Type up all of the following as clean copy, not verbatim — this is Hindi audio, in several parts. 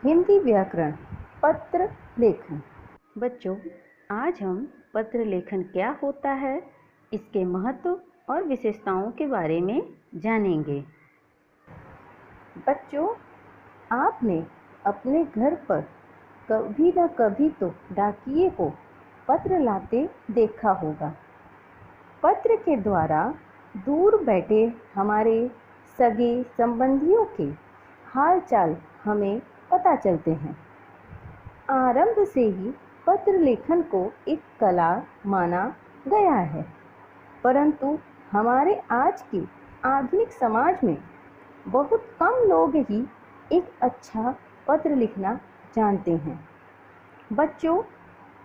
हिंदी व्याकरण पत्र लेखन। बच्चों, आज हम पत्र लेखन क्या होता है, इसके महत्व और विशेषताओं के बारे में जानेंगे। बच्चों, आपने अपने घर पर कभी न कभी तो डाकिये को पत्र लाते देखा होगा। पत्र के द्वारा दूर बैठे हमारे सगे संबंधियों के हाल चाल हमें पता चलते हैं। आरंभ से ही पत्र लेखन को एक कला माना गया है, परंतु हमारे आज के आधुनिक समाज में बहुत कम लोग ही एक अच्छा पत्र लिखना जानते हैं। बच्चों,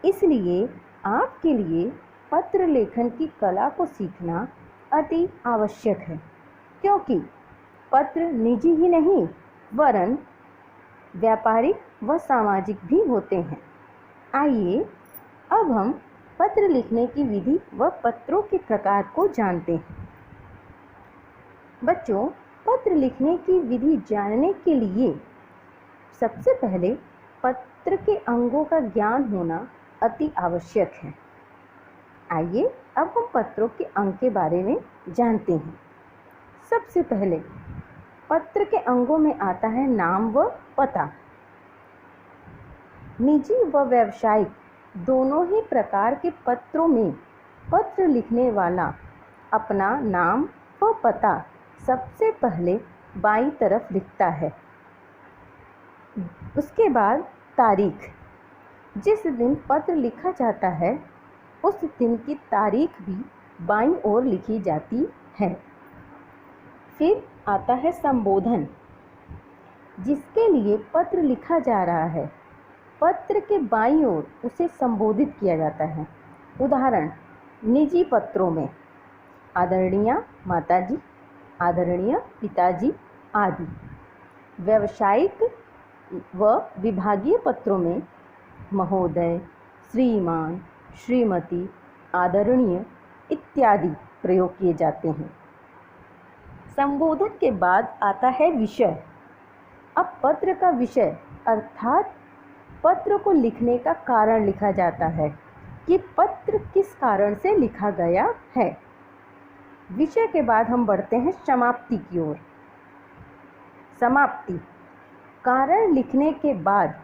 इसलिए आपके लिए पत्र लेखन की कला को सीखना अति आवश्यक है, क्योंकि पत्र निजी ही नहीं वरन व्यापारिक व सामाजिक भी होते हैं। आइए अब हम पत्र लिखने की विधि व पत्रों के प्रकार को जानते हैं। बच्चों, पत्र लिखने की विधि जानने के लिए सबसे पहले पत्र के अंगों का ज्ञान होना अति आवश्यक है। आइए अब हम पत्रों के अंग के बारे में जानते हैं। सबसे पहले पत्र के अंगों में आता है नाम व पता। निजी व व्यावसायिक दोनों ही प्रकार के पत्रों में पत्र लिखने वाला अपना नाम व पता सबसे पहले बाईं तरफ लिखता है। उसके बाद तारीख, जिस दिन पत्र लिखा जाता है उस दिन की तारीख भी बाईं ओर लिखी जाती है। फिर आता है संबोधन, जिसके लिए पत्र लिखा जा रहा है पत्र के बाईं ओर उसे संबोधित किया जाता है। उदाहरण, निजी पत्रों में आदरणीय माताजी, आदरणीय पिताजी आदि। व्यावसायिक व विभागीय पत्रों में महोदय, श्रीमान, श्रीमती, आदरणीय इत्यादि प्रयोग किए जाते हैं। संबोधन के बाद आता है विषय। अब पत्र का विषय अर्थात पत्र को लिखने का कारण लिखा जाता है कि पत्र किस कारण से लिखा गया है। विषय के बाद हम बढ़ते हैं समाप्ति की ओर। समाप्ति, कारण लिखने के बाद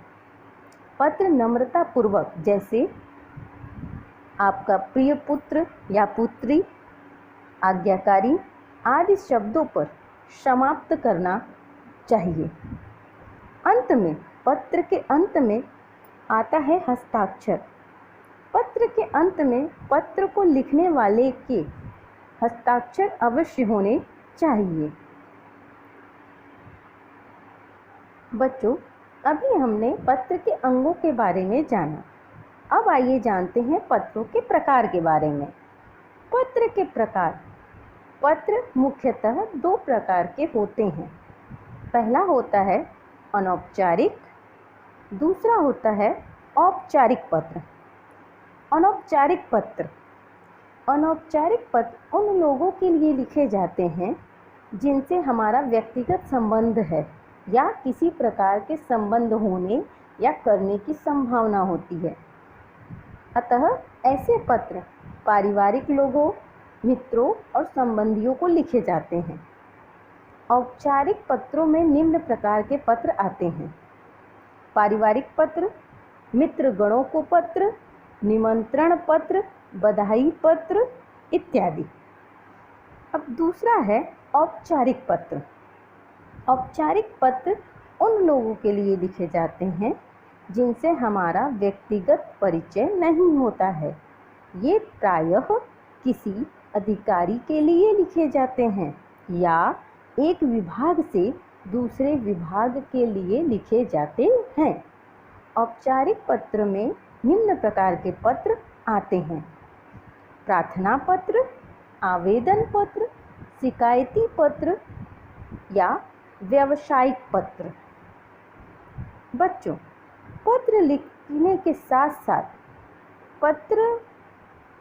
पत्र नम्रता पूर्वक, जैसे आपका प्रिय पुत्र या पुत्री, आज्ञाकारी आदि शब्दों पर समाप्त करना चाहिए। अंत में, पत्र के अंत में आता है हस्ताक्षर। पत्र के अंत में पत्र को लिखने वाले के हस्ताक्षर अवश्य होने चाहिए। बच्चों, अभी हमने पत्र के अंगों के बारे में जाना। अब आइए जानते हैं पत्रों के प्रकार के बारे में। पत्र के प्रकार। पत्र मुख्यतः दो प्रकार के होते हैं। पहला होता है अनौपचारिक, दूसरा होता है औपचारिक पत्र। अनौपचारिक पत्र। अनौपचारिक पत्र उन लोगों के लिए लिखे जाते हैं जिनसे हमारा व्यक्तिगत संबंध है या किसी प्रकार के संबंध होने या करने की संभावना होती है। अतः ऐसे पत्र पारिवारिक लोगों, मित्रों और संबंधियों को लिखे जाते हैं। औपचारिक पत्रों में निम्न प्रकार के पत्र आते हैं: पारिवारिक पत्र, मित्र गणों को पत्र, निमंत्रण पत्र, बधाई पत्र इत्यादि। अब दूसरा है औपचारिक पत्र। औपचारिक पत्र उन लोगों के लिए लिखे जाते हैं जिनसे हमारा व्यक्तिगत परिचय नहीं होता है। ये प्रायः किसी अधिकारी के लिए लिखे जाते हैं या एक विभाग से दूसरे विभाग के लिए लिखे जाते हैं। औपचारिक पत्र में निम्न प्रकार के पत्र आते हैं: प्रार्थना पत्र, आवेदन पत्र, शिकायती पत्र या व्यावसायिक पत्र। बच्चों, पत्र लिखने के साथ साथ पत्र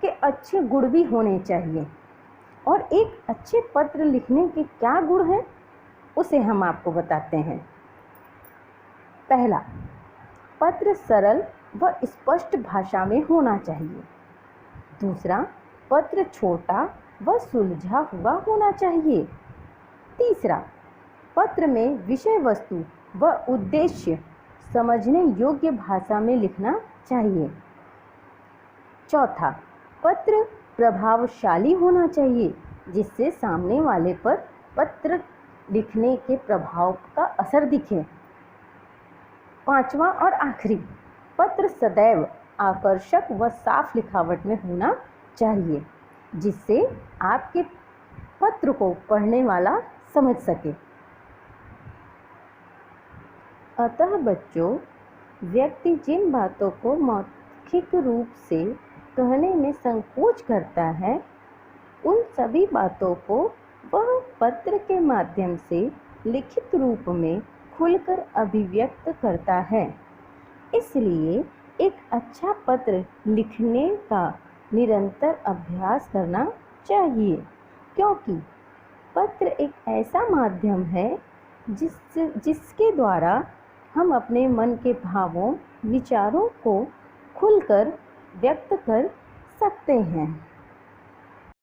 के अच्छे गुण भी होने चाहिए। और एक अच्छे पत्र लिखने के क्या गुण हैं उसे हम आपको बताते हैं। पहला, पत्र सरल व स्पष्ट भाषा में होना चाहिए। दूसरा, पत्र छोटा व सुलझा हुआ होना चाहिए। तीसरा, पत्र में विषय वस्तु व उद्देश्य समझने योग्य भाषा में लिखना चाहिए। चौथा, पत्र प्रभावशाली होना चाहिए जिससे सामने वाले पर पत्र लिखने के प्रभाव का असर दिखे। पांचवा और आखिरी, पत्र सदैव आकर्षक व साफ लिखावट में होना चाहिए जिससे आपके पत्र को पढ़ने वाला समझ सके। अतः बच्चों, व्यक्ति जिन बातों को मौखिक रूप से कहने में संकोच करता है, उन सभी बातों को वह पत्र के माध्यम से लिखित रूप में खुलकर अभिव्यक्त करता है। इसलिए एक अच्छा पत्र लिखने का निरंतर अभ्यास करना चाहिए, क्योंकि पत्र एक ऐसा माध्यम है जिसके द्वारा हम अपने मन के भावों, विचारों को खुलकर व्यक्त कर सकते हैं।